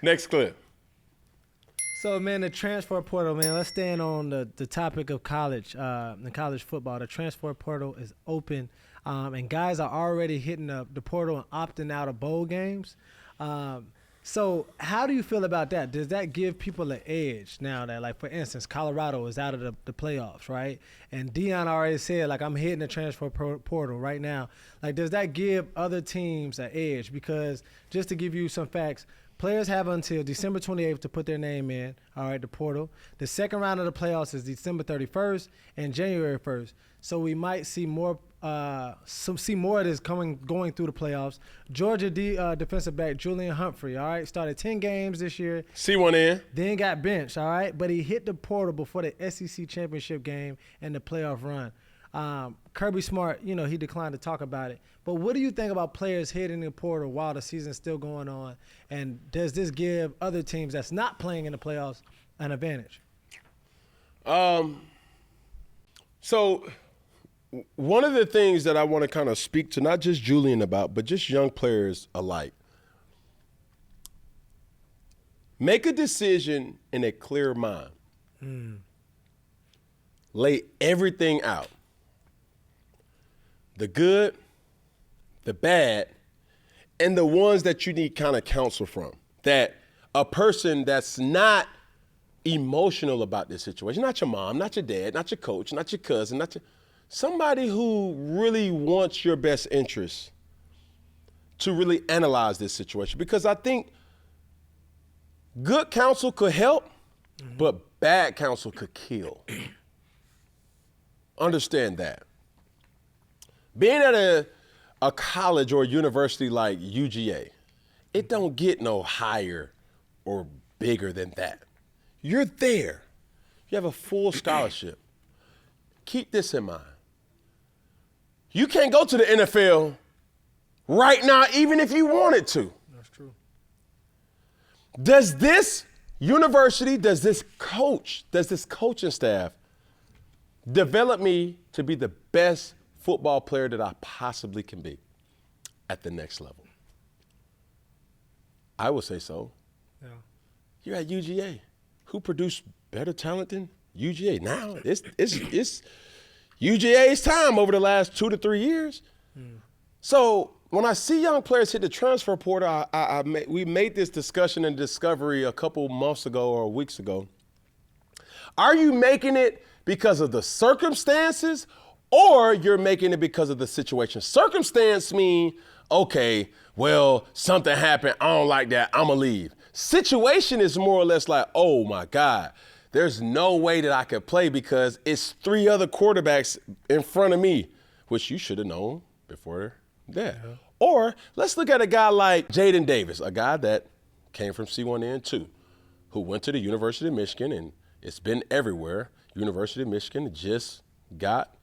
Next clip. So, man, the transfer portal, man, let's stand on the topic of college, and college football. The transfer portal is open, and guys are already hitting the portal and opting out of bowl games. So how do you feel about that? Does that give people an edge now that, like, for instance, Colorado is out of the playoffs, right? And Deion already said, like, I'm hitting the transfer portal right now. Like, does that give other teams an edge? Because just to give you some facts, players have until December 28th to put their name in, all right, the portal. The second round of the playoffs is December 31st and January 1st. So we might see more more of this going through the playoffs. Georgia defensive back Julian Humphrey, all right, started 10 games this year. C1N. Then got benched, all right, but he hit the portal before the SEC championship game and the playoff run. Kirby Smart, he declined to talk about it. But what do you think about players hitting the portal while the season's still going on? And does this give other teams that's not playing in the playoffs an advantage? So one of the things that I want to kind of speak to not just Julian about, but just young players alike. Make a decision in a clear mind. Lay everything out. The good, the bad, and the ones that you need kind of counsel from. That a person that's not emotional about this situation, not your mom, not your dad, not your coach, not your cousin, somebody who really wants your best interest to really analyze this situation. Because I think good counsel could help, but bad counsel could kill. Understand that. Being at a college or a university like UGA, it don't get no higher or bigger than that. You're there. You have a full scholarship. Keep this in mind. You can't go to the NFL right now, even if you wanted to. That's true. Does this university, does this coaching staff develop me to be the best football player that I possibly can be at the next level? I would say so. Yeah. You're at UGA. Who produced better talent than UGA? Now it's UGA's time over the last 2 to 3 years. So when I see young players hit the transfer portal, we made this discussion and discovery a couple months ago or weeks ago. Are you making it because of the circumstances, or you're making it because of the situation? Circumstance mean, okay, well, something happened, I don't like that, I'm gonna leave. Situation is more or less like, oh my God, there's no way that I could play because it's 3 other quarterbacks in front of me, which you should have known before that. Yeah. Or let's look at a guy like Jaden Davis, a guy that came from C1N2, who went to the University of Michigan, and it's been everywhere. University of Michigan just got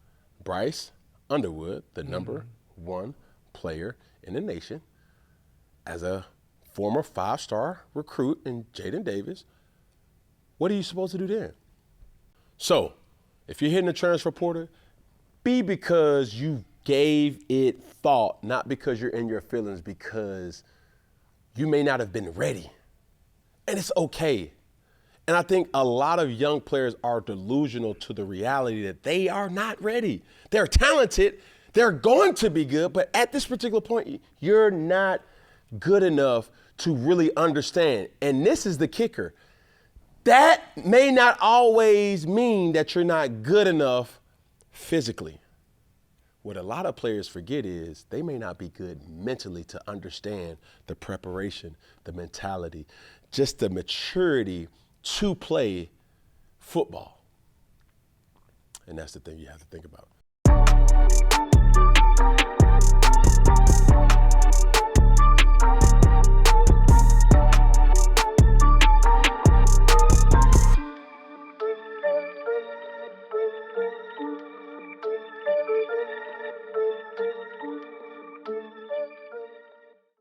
Bryce Underwood, the number 1 player in the nation, as a former 5-star recruit in Jaden Davis. What are you supposed to do then? So if you're hitting the transfer portal, be because you gave it thought, not because you're in your feelings, because you may not have been ready. And it's okay. And I think a lot of young players are delusional to the reality that they are not ready. They're talented, they're going to be good, but at this particular point, you're not good enough to really understand. And this is the kicker. That may not always mean that you're not good enough physically. What a lot of players forget is they may not be good mentally to understand the preparation, the mentality, just the maturity to play football. And that's the thing you have to think about.